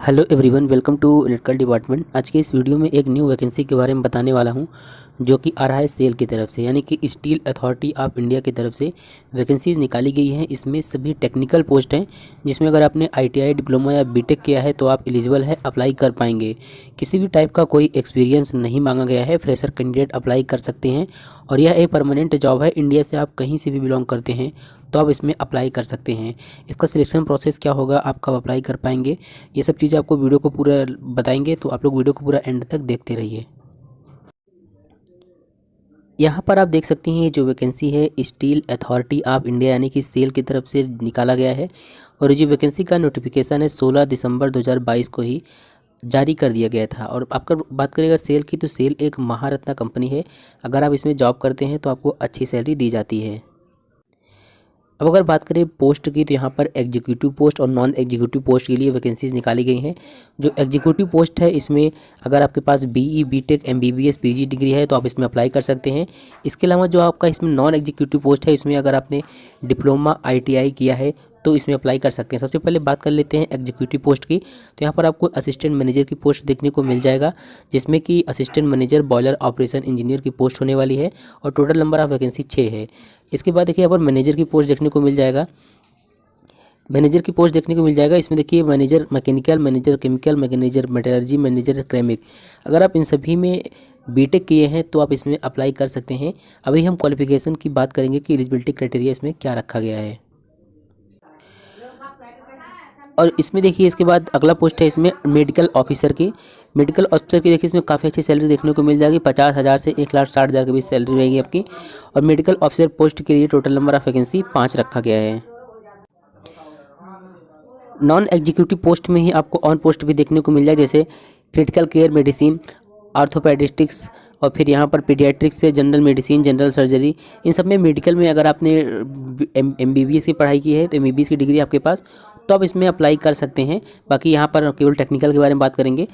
Hello everyone, welcome to electrical department. आज के इस वीडियो में एक न्यू वैकेंसी के बारे में बताने वाला हूं, जो कि आ रहा है सेल की तरफ से, यानी कि स्टील अथॉरिटी ऑफ इंडिया की तरफ से वैकेंसीज निकाली गई हैं। इसमें सभी टेक्निकल पोस्ट हैं, जिसमें अगर आपने आईटीआई, डिप्लोमा या बीटेक किया है तो आप एलिजिबल है, अप्लाई कर पाएंगे। किसी भी टाइप का कोई एक्सपीरियंस नहीं मांगा गया है, फ्रेशर कैंडिडेट अप्लाई कर सकते हैं। और यह एक परमानेंट जॉब है। इंडिया से आप कहीं से भी बिलोंग करते हैं तो आप इसमें अप्लाई कर सकते हैं। इसका सिलेक्शन प्रोसेस क्या होगा, आप कब अप्लाई कर पाएंगे, ये सब चीज़ें आपको वीडियो को पूरा बताएंगे, तो आप लोग वीडियो को पूरा एंड तक देखते रहिए। यहाँ पर आप देख सकते हैं ये जो वैकेंसी है स्टील अथॉरिटी ऑफ इंडिया यानी कि सेल की तरफ से निकाला गया है। और ये जो वैकेंसी का नोटिफिकेशन है 16 दिसंबर 2022 को ही जारी कर दिया गया था। और आपका बात करें अगर सेल की, तो सेल एक महारत्ना कंपनी है। अगर आप इसमें जॉब करते हैं तो आपको अच्छी सैलरी दी जाती है। अब अगर बात करें पोस्ट की, तो यहाँ पर एग्जीक्यूटिव पोस्ट और नॉन एग्जीक्यूटिव पोस्ट के लिए वैकेंसीज निकाली गई हैं। जो एग्जीक्यूटिव पोस्ट है, इसमें अगर आपके पास BE, BTech, MBBS, PG degree है तो आप इसमें अप्लाई कर सकते हैं। इसके अलावा जो आपका इसमें नॉन एग्जीक्यूटिव पोस्ट है, इसमें अगर आपने डिप्लोमा, आईटीआई किया है तो इसमें अप्लाई कर सकते हैं। सबसे पहले बात कर लेते हैं एग्जीक्यूटिव पोस्ट की। तो यहाँ पर आपको असिस्टेंट मैनेजर की पोस्ट देखने को मिल जाएगा, जिसमें कि assistant manager boiler operation engineer की पोस्ट होने वाली है। और टोटल नंबर ऑफ वैकेंसी 6 है। इसके बाद देखिए यहाँ पर मैनेजर की पोस्ट देखने को मिल जाएगा। इसमें देखिए manager mechanical, manager chemical, manager metallurgy, manager chemic. अगर आप इन सभी में बीटेक किए हैं तो आप इसमें अप्लाई कर सकते हैं। अभी हम क्वालिफिकेशन की बात करेंगे कि एलिजिबिलिटी क्राइटेरिया इसमें क्या रखा गया है। और इसमें देखिए इसके बाद अगला पोस्ट है इसमें मेडिकल ऑफिसर की। देखिए इसमें काफ़ी अच्छी सैलरी देखने को मिल जाएगी। 50,000 से 1,60,000 के बीच सैलरी रहेगी आपकी। और मेडिकल ऑफिसर पोस्ट के लिए टोटल नंबर ऑफ वैकेंसी 5 रखा गया है। नॉन एग्जीक्यूटिव पोस्ट में ही आपको ऑन पोस्ट भी देखने को मिल जाए, जैसे क्रिटिकल केयर मेडिसिन, आर्थोपेडिस्टिक्स, और फिर यहाँ पर पीडियाट्रिक्स से जनरल मेडिसिन, जनरल सर्जरी। इन सब में मेडिकल में अगर आपने एमबीबीएस की पढ़ाई की है तो एमबीबीएस की डिग्री आपके पास, तो आप इसमें अप्लाई कर सकते हैं। बाकी यहाँ पर केवल टेक्निकल के बारे में बात करेंगे।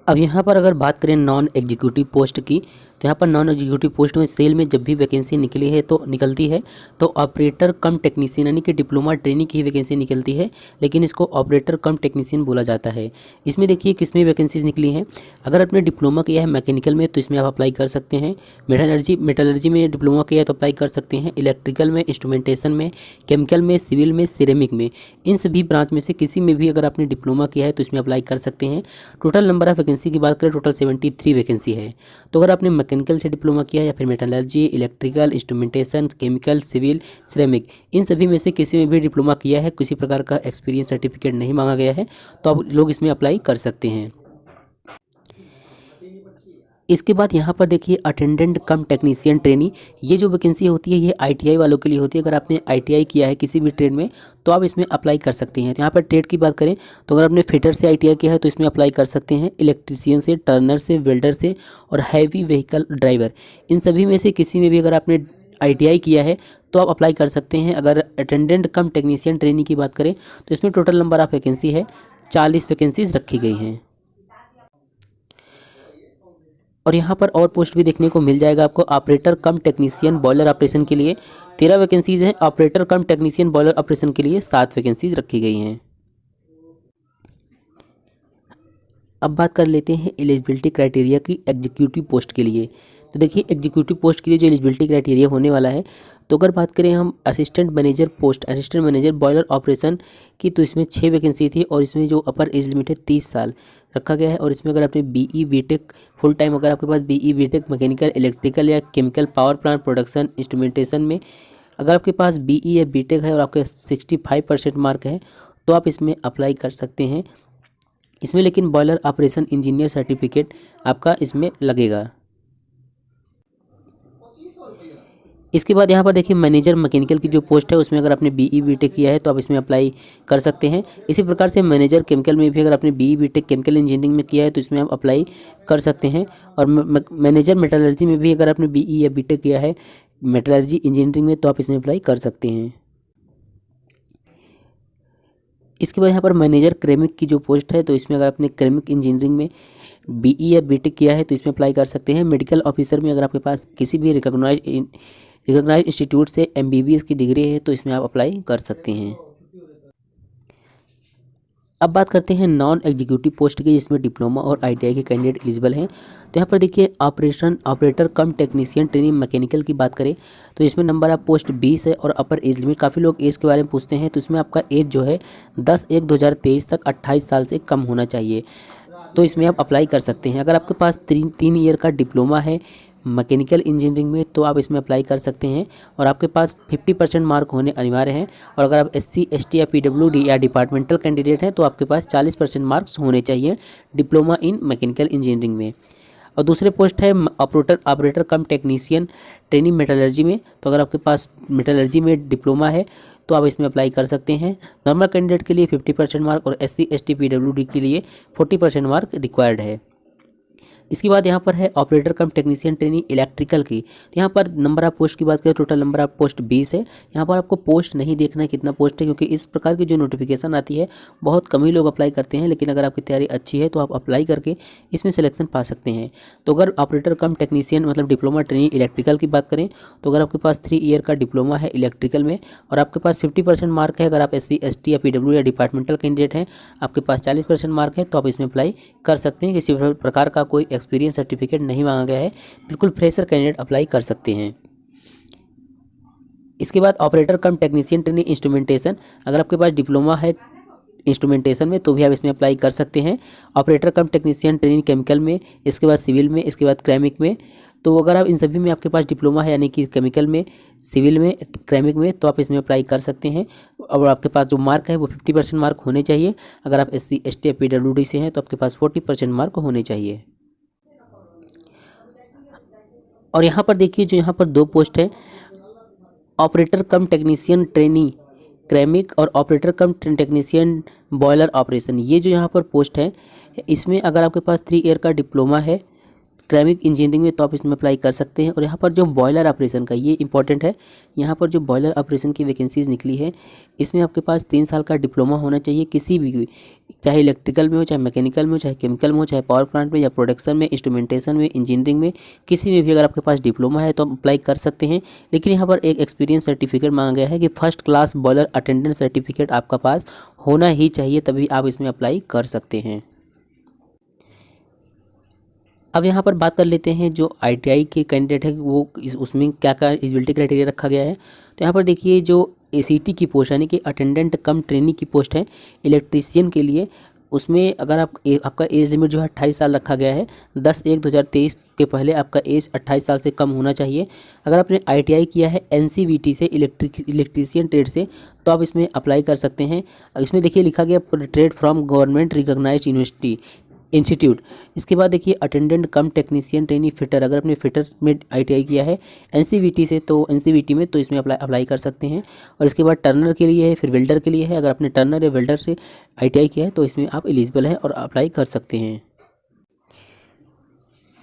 अब यहाँ पर अगर बात करें नॉन एग्जीक्यूटिव पोस्ट की, तो यहाँ पर नॉन एग्जीक्यूटिव पोस्ट में सेल में जब भी वैकेंसी निकलती है तो ऑपरेटर कम टेक्नीशियन यानी कि डिप्लोमा ट्रेनिंग की वैकेंसी निकलती है, लेकिन इसको ऑपरेटर कम टेक्नीशियन बोला जाता है। इसमें देखिए किसमें वैकेंसीज निकली हैं। अगर आपने डिप्लोमा किया है मैकेनिकल में तो इसमें आप अप्लाई कर सकते हैं। मेटलर्जी में डिप्लोमा किया है तो अप्लाई कर सकते हैं। इलेक्ट्रिकल में, इंस्ट्रूमेंटेशन में, केमिकल में, सिविल में, सिरेमिक में, इन सभी ब्रांच में से किसी में भी अगर आपने डिप्लोमा किया है तो इसमें अप्लाई कर सकते हैं। टोटल नंबर ऑफ वैकेंसी की बात करें, टोटल 73 वैकेंसी है। तो अगर आपने मैकेनिकल से डिप्लोमा किया या फिर metallurgy, electrical, instrumentation, chemical, civil, ceramic, इन सभी में से किसी में भी डिप्लोमा किया है, किसी प्रकार का एक्सपीरियंस सर्टिफिकेट नहीं मांगा गया है, तो आप लोग इसमें अप्लाई कर सकते हैं। इसके बाद यहाँ पर देखिए अटेंडेंट कम टेक्नीशियन ट्रेनी, ये जो वैकेंसी होती है ये आईटीआई वालों के लिए होती है। अगर आपने आईटीआई किया है किसी भी ट्रेड में तो आप इसमें अप्लाई कर सकते हैं। तो यहाँ पर ट्रेड की बात करें तो अगर आपने फिटर से आईटीआई किया है तो इसमें अप्लाई कर सकते हैं। इलेक्ट्रीशियन से, टर्नर से, वेल्डर से और हैवी व्हीकल ड्राइवर, इन सभी में से किसी में भी अगर आपने आईटीआई किया है तो आप अप्लाई कर सकते हैं। अगर अटेंडेंट कम टेक्नीशियन ट्रेनी की बात करें तो इसमें टोटल नंबर ऑफ वैकेंसी है 40 वैकेंसीज रखी गई हैं। और यहाँ पर और पोस्ट भी देखने को मिल जाएगा आपको। ऑपरेटर कम टेक्नीशियन बॉयलर ऑपरेशन के लिए 13 वैकेंसीज हैं। ऑपरेटर कम टेक्नीशियन बॉयलर ऑपरेशन के लिए 7 वैकेंसीज रखी गई हैं। अब बात कर लेते हैं एलिजिबिलिटी क्राइटेरिया की एग्जीक्यूटिव पोस्ट के लिए। तो देखिए एग्जीक्यूटिव पोस्ट के लिए जो एलिजिबिलिटी क्राइटेरिया होने वाला है, तो अगर बात करें हम असिस्टेंट मैनेजर बॉयलर ऑपरेशन की, तो इसमें 6 वैकेंसी थी। और इसमें जो अपर एज लिमिट है 30 साल रखा गया है। और इसमें अगर आपने बीई, बीटेक फुल टाइम, अगर आपके पास बीई, बीटेक मैकेनिकल, इलेक्ट्रिकल या chemical, power plant, production, instrumentation में अगर आपके पास बीई या बीटेक है और आपके 65% मार्क है तो आप इसमें अप्लाई कर सकते हैं। इसमें लेकिन बॉयलर ऑपरेशन इंजीनियर सर्टिफिकेट आपका इसमें लगेगा। इसके बाद यहाँ पर देखिए मैनेजर मैकेनिकल की जो पोस्ट है उसमें अगर आपने बीई, बीटेक किया है तो आप इसमें अप्लाई कर सकते हैं। इसी प्रकार से मैनेजर केमिकल में भी अगर आपने बीई, बीटेक केमिकल इंजीनियरिंग में किया है तो इसमें आप अप्लाई कर सकते हैं। और मैनेजर मेटलर्जी में भी अगर आपने बीई या बीटेक किया है मेटलर्जी इंजीनियरिंग में तो आप इसमें अप्लाई कर सकते हैं। इसके बाद यहाँ पर मैनेजर क्रेमिक की जो पोस्ट है, तो इसमें अगर आपने क्रेमिक इंजीनियरिंग में बीई या बीटेक किया है तो इसमें अप्लाई कर सकते हैं। मेडिकल ऑफिसर में अगर आपके पास किसी भी रिकॉग्नाइज इंस्टीट्यूट से एमबीबीएस की डिग्री है तो इसमें आप अप्लाई कर सकते हैं। अब बात करते हैं नॉन एग्जीक्यूटिव पोस्ट की, जिसमें डिप्लोमा और आईटीआई के कैंडिडेट एलिजिबल हैं। तो यहाँ पर देखिए ऑपरेटर कम टेक्नीशियन ट्रेनिंग मैकेनिकल की बात करें तो इसमें नंबर ऑफ पोस्ट 20 है और अपर एज लिमिट, काफ़ी लोग एज के बारे में पूछते हैं, तो इसमें आपका एज जो है 10/1/2023 तक 28 साल से कम होना चाहिए। तो इसमें आप अप्लाई कर सकते हैं। अगर आपके पास 3 ईयर का डिप्लोमा है मैकेनिकल इंजीनियरिंग में तो आप इसमें अप्लाई कर सकते हैं और आपके पास 50% मार्क होने अनिवार्य हैं। और अगर आप SC ST या PWD या डिपार्टमेंटल कैंडिडेट हैं तो आपके पास 40% मार्क्स होने चाहिए डिप्लोमा इन मैकेनिकल इंजीनियरिंग में। और दूसरे पोस्ट है ऑपरेटर कम टेक्नीशियन ट्रेनिंग मेटलर्जी में। तो अगर आपके पास मेटलर्जी में डिप्लोमा है तो आप इसमें अप्लाई कर सकते हैं। नॉर्मल कैंडिडेट के लिए 50% मार्क और SC ST PWD के लिए 40% मार्क रिक्वायर्ड है। इसके बाद यहाँ पर है ऑपरेटर कम टेक्नीशियन ट्रेनिंग इलेक्ट्रिकल की। तो यहाँ पर नंबर ऑफ पोस्ट की बात करें, टोटल नंबर ऑफ पोस्ट 20 है। यहाँ पर आपको पोस्ट नहीं देखना है कितना पोस्ट है, क्योंकि इस प्रकार की जो नोटिफिकेशन आती है बहुत कम ही लोग अप्लाई करते हैं, लेकिन अगर आपकी तैयारी अच्छी है तो आप अप्लाई करके इसमें सिलेक्शन पा सकते हैं। तो अगर ऑपरेटर कम टेक्नीशियन मतलब डिप्लोमा ट्रेनिंग इलेक्ट्रिकल की बात करें तो अगर आपके पास 3 ईयर का डिप्लोमा है इलेक्ट्रिकल में और आपके पास 50% मार्क है, अगर आप SC ST या PW या डिपार्टमेंटल कैंडिडेट हैं, आपके पास 40% मार्क है, तो आप इसमें अप्लाई कर सकते हैं। किसी प्रकार का कोई एक्सपीरियंस सर्टिफिकेट नहीं मांगा गया है, बिल्कुल फ्रेशर कैंडिडेट अप्लाई कर सकते हैं। इसके बाद ऑपरेटर कम टेक्नीशियन ट्रेनिंग इंस्ट्रूमेंटेशन, अगर आपके पास डिप्लोमा है इंस्ट्रूमेंटेशन में तो भी आप इसमें अप्लाई कर सकते हैं। ऑपरेटर कम टेक्नीशियन ट्रेनिंग केमिकल में, इसके बाद सिविल में, इसके बाद क्रैमिक में। तो अगर आप इन सभी में आपके पास डिप्लोमा है, यानी कि केमिकल में, सिविल में, क्रैमिक में, तो आप इसमें अप्लाई कर सकते हैं। और आपके पास जो मार्क है वो 50% मार्क होने चाहिए। अगर आप SC ST या PWD से हैं तो आपके पास 40% मार्क होने चाहिए। और यहाँ पर देखिए जो यहाँ पर 2 पोस्ट है, ऑपरेटर कम टेक्नीशियन ट्रेनी क्रैमिक और ऑपरेटर कम टेक्नीशियन बॉयलर ऑपरेशन। ये जो यहाँ पर पोस्ट है इसमें अगर आपके पास 3 ईयर का डिप्लोमा है क्रैमिक इंजीनियरिंग में तो आप इसमें अप्लाई कर सकते हैं। और यहाँ पर जो बॉयलर ऑपरेशन का, ये इंपॉर्टेंट है, यहाँ पर जो बॉयलर ऑपरेशन की वैकेंसीज निकली है इसमें आपके पास 3 साल का डिप्लोमा होना चाहिए किसी भी, चाहे इलेक्ट्रिकल में हो, चाहे मैकेनिकल में हो, चाहे केमिकल में हो, चाहे पावर प्लांट में या प्रोडक्शन में, इंस्ट्रूमेंटेशन में, इंजीनियरिंग में, किसी में भी अगर आपके पास डिप्लोमा है तो आप अप्लाई कर सकते हैं। लेकिन यहाँ पर एक एक्सपीरियंस सर्टिफिकेट मांगा गया है कि first class boiler attendant certificate आपका पास होना ही चाहिए, तभी आप इसमें अप्लाई कर सकते हैं। अब यहाँ पर बात कर लेते हैं जो ITI के कैंडिडेट है वो उसमें क्या क्या एलिजिबिलिटी क्राइटेरिया रखा गया है। तो यहाँ पर देखिए जो ACT की पोस्ट यानी कि अटेंडेंट कम ट्रेनी की पोस्ट है इलेक्ट्रीशियन के लिए, उसमें अगर आपका एज लिमिट जो है 28 साल रखा गया है। 10/1/2023 के पहले आपका एज 28 साल से कम होना चाहिए। अगर आपने ITI किया है NCVT से इलेक्ट्रीशियन ट्रेड से तो आप इसमें अप्लाई कर सकते हैं। इसमें देखिए लिखा गया trade from government recognised university institute. इसके बाद देखिए attendant cum technician trainee fitter, अगर आपने फिटर में ITI किया है NCVT से तो NCVT में तो इसमें अप्लाई कर सकते हैं। और इसके बाद टर्नर के लिए है, फिर वेल्डर के लिए है, अगर आपने टर्नर या वेल्डर से ITI किया है तो इसमें आप एलिजिबल हैं और अप्लाई कर सकते हैं।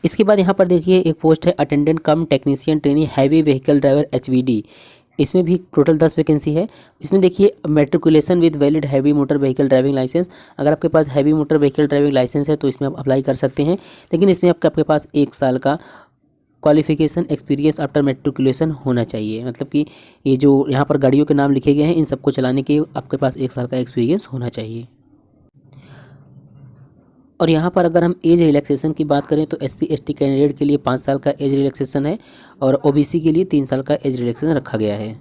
इसके बाद यहाँ पर देखिए एक पोस्ट है attendant cum technician trainee heavy vehicle driver HVD, इसमें भी टोटल 10 वैकेंसी है। इसमें देखिए matriculation with valid heavy motor vehicle driving licence, अगर आपके पास heavy motor vehicle driving licence है तो इसमें आप अप्लाई कर सकते हैं। लेकिन इसमें आपके पास 1 साल का क्वालिफिकेशन एक्सपीरियंस आफ्टर मैट्रिकुलेशन होना चाहिए, मतलब कि ये जो यहाँ पर गाड़ियों के नाम लिखे गए हैं इन सबको चलाने के आपके पास 1 साल का एक्सपीरियंस होना चाहिए। और यहाँ पर अगर हम एज रिलैक्सेशन की बात करें तो SC ST कैंडिडेट के लिए 5 साल का एज रिलैक्सेशन है और OBC के लिए 3 साल का एज रिलैक्सेशन रखा गया है।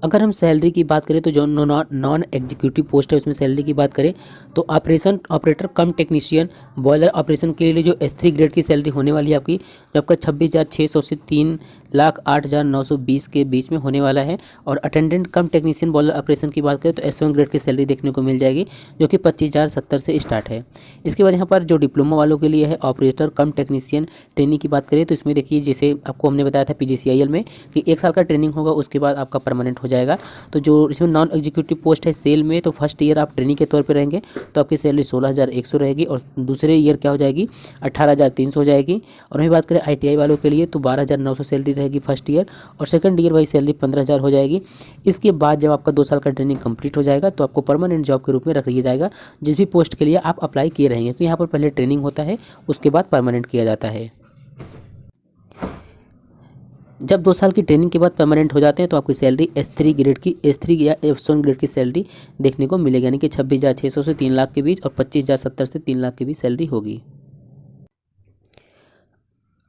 अगर हम सैलरी की बात करें तो जो नॉन एग्जीक्यूटिव पोस्ट है उसमें सैलरी की बात करें तो ऑपरेटर कम टेक्नीशियन बॉयलर ऑपरेशन के लिए जो S3 ग्रेड की सैलरी होने वाली है आपकी, जो आपका 26,600 से 3,08,920 के बीच में होने वाला है। और attendant cum technician boiler operation की बात करें तो S1 ग्रेड की सैलरी देखने को मिल जाएगी जो कि 25,070 से स्टार्ट है। इसके बाद यहाँ पर जो डिप्लोमा वालों के लिए है ऑपरेटर कम टेक्नीशियन ट्रेनिंग की बात करें तो इसमें देखिए जैसे आपको हमने बताया था PGCIL में कि 1 साल का ट्रेनिंग होगा, उसके बाद आपका परमानेंट हो जाएगा। तो जो इसमें नॉन एग्जीक्यूटिव पोस्ट है सेल में तो फर्स्ट ईयर आप ट्रेनिंग के तौर पे रहेंगे तो आपकी सैलरी 16,100 रहेगी और दूसरे ईयर क्या हो जाएगी 18,300 हो जाएगी। और वहीं बात करें ITI वालों के लिए तो 12,900 सैलरी रहेगी फर्स्ट ईयर और सेकंड ईयर वाई सैलरी 15,000 हो जाएगी। इसके बाद जब आपका 2 साल का ट्रेनिंग कंप्लीट हो जाएगा तो आपको परमानेंट जॉब के रूप में रख लिया जाएगा जिस भी पोस्ट के लिए आप अप्लाई किए रहेंगे। तो यहाँ पर पहले ट्रेनिंग होता है उसके बाद परमानेंट किया जाता है। जब 2 साल की ट्रेनिंग के बाद परमानेंट हो जाते हैं तो आपकी सैलरी एस3 या F1 ग्रेड की सैलरी देखने को मिलेगी, यानी कि 26,600 से 3 लाख के बीच और 25,070 से 3 लाख के बीच सैलरी होगी।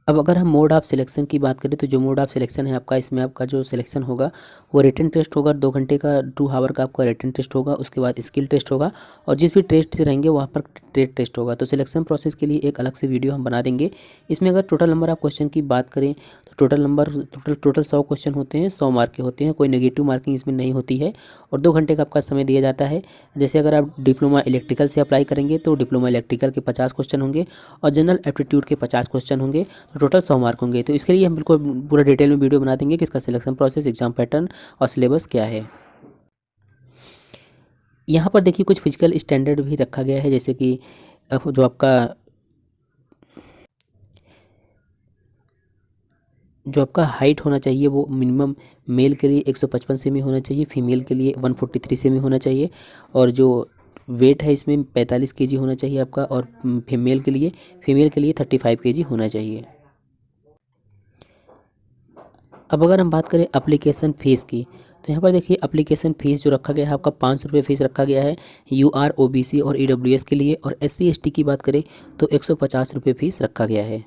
अब अगर हम मोड ऑफ सिलेक्शन की बात करें तो जो मोड ऑफ सिलेक्शन है आपका, इसमें आपका जो सिलेक्शन होगा वो रिटन टेस्ट होगा, 2 घंटे का 2 आवर का आपका रिटन टेस्ट होगा, उसके बाद स्किल टेस्ट होगा और जिस भी टेस्ट से रहेंगे वहाँ पर ट्रेड टेस्ट होगा। तो सिलेक्शन प्रोसेस के लिए एक अलग से वीडियो हम बना देंगे। इसमें अगर टोटल नंबर ऑफ क्वेश्चन की बात करें तो टोटल 100 क्वेश्चन होते हैं, 100 मार्क के होते हैं, कोई नेगेटिव मार्किंग इसमें नहीं होती है और 2 घंटे का आपका समय दिया जाता है। जैसे अगर आप डिप्लोमा इलेक्ट्रिकल से अप्लाई करेंगे तो डिप्लोमा इलेक्ट्रिकल के 50 क्वेश्चन होंगे और जनरल एप्टीट्यूड के 50 क्वेश्चन होंगे, तो टोटल 100 मार्क होंगे। तो इसके लिए हम बिल्कुल पूरा डिटेल में वीडियो बना देंगे कि इसका सिलेक्शन प्रोसेस, एग्जाम पैटर्न और सिलेबस क्या है। यहाँ पर देखिए कुछ फिजिकल स्टैंडर्ड भी रखा गया है, जैसे कि जो आपका हाइट होना चाहिए वो मिनिमम मेल के लिए 155 सेमी होना चाहिए, फीमेल के लिए 143 सेमी होना चाहिए और जो वेट है इसमें 45 केजी होना चाहिए आपका और फीमेल के लिए 35 केजी होना चाहिए। अब अगर हम बात करें एप्लीकेशन फ़ीस की तो यहाँ पर देखिए एप्लीकेशन फ़ीस जो रखा गया है आपका 500 रुपये फ़ीस रखा गया है UR OBC और EWS के लिए, और SC ST की बात करें तो 150 रुपये फ़ीस रखा गया है।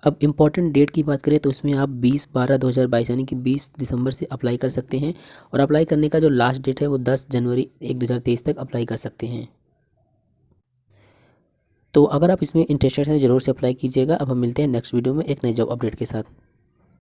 अब इम्पॉर्टेंट डेट की बात करें तो इसमें आप 20/12/2022 यानी कि 20 दिसंबर से अप्लाई कर सकते हैं और अप्लाई करने का जो लास्ट डेट है वो 10 जनवरी 2023 तक अप्लाई कर सकते हैं। तो अगर आप इसमें इंटरेस्टेड हैं ज़रूर से अप्लाई कीजिएगा। अब हम मिलते हैं नेक्स्ट वीडियो में एक नए जॉब अपडेट के साथ।